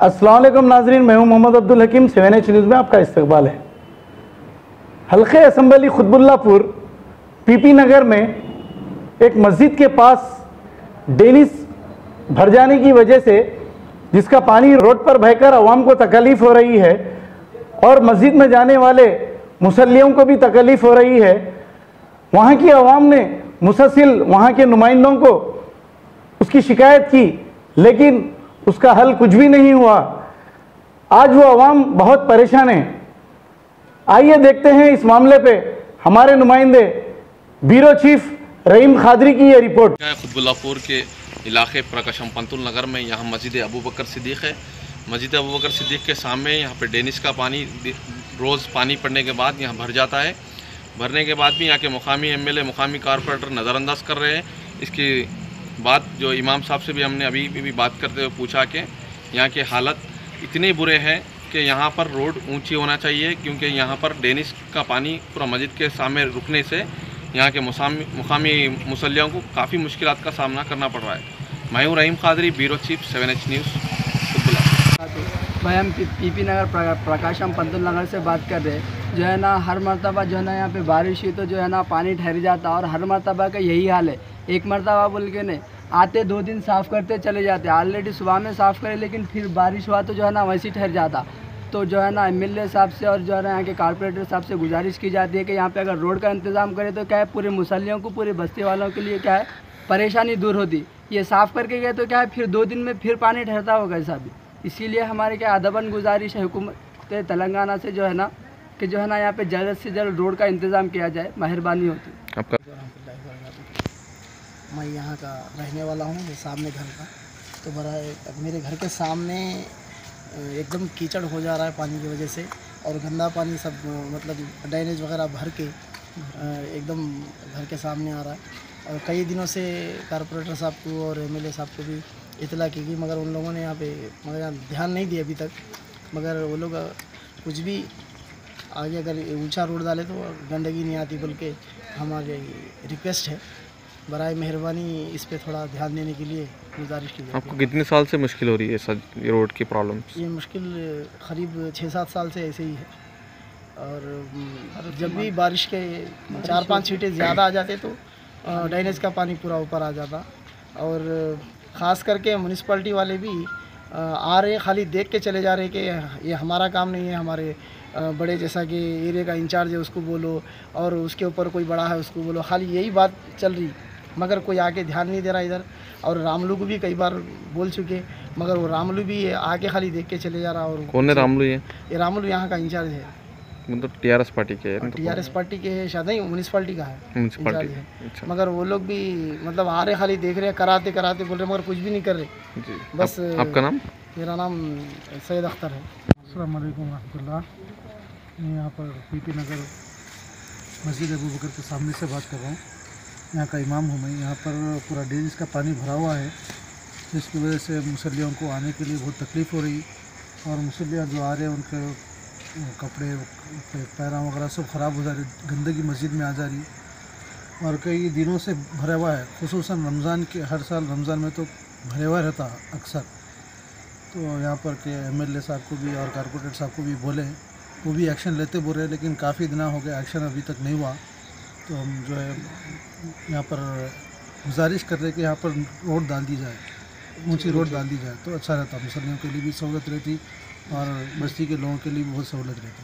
अस्सलाम वालेकुम नाजरीन, मैं हूं मोहम्मद अब्दुल हकीम। 7H न्यूज़ में आपका इस्तकबाल है। हल्के असम्बली खुतबुल्लापुर पीपी नगर में एक मस्जिद के पास डेनिस भर जाने की वजह से, जिसका पानी रोड पर बहकर अवाम को तकलीफ़ हो रही है और मस्जिद में जाने वाले मुसल्लियों को भी तकलीफ़ हो रही है, वहाँ की अवाम ने मुसलसिल वहाँ के नुमाइंदों को उसकी शिकायत की, लेकिन उसका हल कुछ भी नहीं हुआ। आज वो अवाम बहुत परेशान है। आइए देखते हैं इस मामले पे हमारे नुमाइंदे ब्यूरो चीफ रहीम खादरी की ये रिपोर्ट। खुतबुल्लापुर के इलाके प्रकाशम पंतुल नगर में यहाँ मस्जिद अबू बकर सिद्दीक है। मस्जिद अबू बकर सिद्दीक के सामने यहाँ पे डेनिस का पानी रोज़ पानी पड़ने के बाद यहाँ भर जाता है। भरने के बाद भी यहाँ के मुकामी एमएलए, मुकामी कारपोरेटर नज़रअंदाज कर रहे हैं। इसकी बात जो इमाम साहब से भी हमने अभी भी बात करते हुए पूछा कि यहाँ के हालत इतने बुरे हैं कि यहाँ पर रोड ऊंची होना चाहिए, क्योंकि यहाँ पर डेनिस का पानी पूरा मस्जिद के सामने रुकने से यहाँ के मुकामी मुसल्लियों को काफ़ी मुश्किलात का सामना करना पड़ रहा है। मैं हूँ Rahim Qadri, bureau chief 7H news. भाई हम पीपी नगर प्रकाशम पंतुल नगर से बात कर रहे हैं। जो है ना, हर मरतबा जो है ना यहाँ पे बारिश हुई तो जो है ना पानी ठहर जाता, और हर मरतबा का यही हाल है। एक मरतबा बोल के नहीं आते, 2 दिन साफ़ करते चले जाते। ऑलरेडी सुबह में साफ़ करे, लेकिन फिर बारिश हुआ तो जो है ना वैसे ही ठहर जाता। तो जो है ना एमएलए साहब से और जो है ना यहाँ के कारपोरेटर साहब से गुजारिश की जाती है कि यहाँ पे अगर रोड का इंतज़ाम करे तो क्या है, पूरे मुसल्लियों को, पूरे बस्ती वालों के लिए क्या है, परेशानी दूर होती। ये साफ़ करके गए तो क्या है, फिर 2 दिन में फिर पानी ठहरता होगा ऐसा भी। इसीलिए हमारे क्या अदबन गुजारिश है हुकूमत तेलंगाना से, जो है ना कि जो है ना यहाँ पे जल्द से जल्द रोड का इंतज़ाम किया जाए, मेहरबानी होती। आपका मैं यहाँ का रहने वाला हूँ, सामने घर का। तो बड़ा मेरे घर के सामने एकदम कीचड़ हो जा रहा है पानी की वजह से, और गंदा पानी सब मतलब ड्रेनेज वगैरह भर के एकदम घर के सामने आ रहा है। और कई दिनों से कारपोरेटर साहब को और एमएलए साहब को भी इतला की गई, मगर उन लोगों ने यहाँ पे मगर ध्यान नहीं दिया अभी तक। मगर वो लोग कुछ भी आगे अगर ऊंचा रोड डाले तो गंदगी नहीं आती, बोल के हमारी रिक्वेस्ट है। बराए मेहरबानी इस पे थोड़ा ध्यान देने के लिए गुजारिश की जाती है। आपको कितने साल से मुश्किल हो रही है सर ये रोड की प्रॉब्लम? ये मुश्किल करीब 6-7 साल से ऐसे ही है। और जब भी बारिश के 4-5 छींटे ज़्यादा आ जाते तो ड्रेनेज का पानी पूरा ऊपर आ जाता। और ख़ास करके म्यूनिसिपैलिटी वाले भी आ रहे, खाली देख के चले जा रहे कि ये हमारा काम नहीं है, हमारे बड़े जैसा कि एरिया का इंचार्ज है उसको बोलो, और उसके ऊपर कोई बड़ा है उसको बोलो, खाली यही बात चल रही, मगर कोई आके ध्यान नहीं दे रहा इधर। और रामलू को भी कई बार बोल चुके, मगर वो रामलू भी आके खाली देख के चले जा रहा। और कौन है रामलू? ये रामलू यहाँ का इंचार्ज है, मतलब टीआरएस पार्टी के है? टीआरएस पार्टी के है शायद, नहीं म्यूनिसिपैलिटी का है, म्यूनिसिपैलिटी है। अच्छा। मगर वो लोग भी मतलब आ रहे, खाली देख रहे, कराते कराते बोल रहे, मगर कुछ भी नहीं कर रहे जी। बस। आपका नाम? मेरा नाम सैयद अख्तर है। अस्सलाम वालेकुम रहमतुल्लाह। मैं यहाँ पर पीपी नगर मस्जिद अबू बकर के सामने से बात कर रहा हूँ। यहाँ का इमाम हूँ मैं। यहाँ पर पूरा डेनिस का पानी भरा हुआ है, जिसकी वजह से मुसल्लियों को आने के लिए बहुत तकलीफ़ हो रही, और मुसल्लियाँ जो आ रहे हैं उनके कपड़े पैरा वगैरह सब ख़राब हो जा रही, गंदगी मस्जिद में आ जा रही, और कई दिनों से भरा हुआ है। खुसूसन रमज़ान के, हर साल रमज़ान में तो भरे हुआ रहता अक्सर। तो यहाँ पर के एमएलए साहब को भी और कारपोरेटर साहब को भी बोले, वो भी एक्शन लेते बोल रहे, लेकिन काफ़ी दिन हो गए, एक्शन अभी तक नहीं हुआ। तो हम जो है यहाँ पर गुजारिश कर रहे कि यहाँ पर रोड डाल दी जाए, ऊंची रोड डाल दी जाए तो अच्छा रहता, मुसल्लियों के लिए भी सहूलत रहती और बस्ती के लोगों के लिए भी बहुत सहूलत रहती।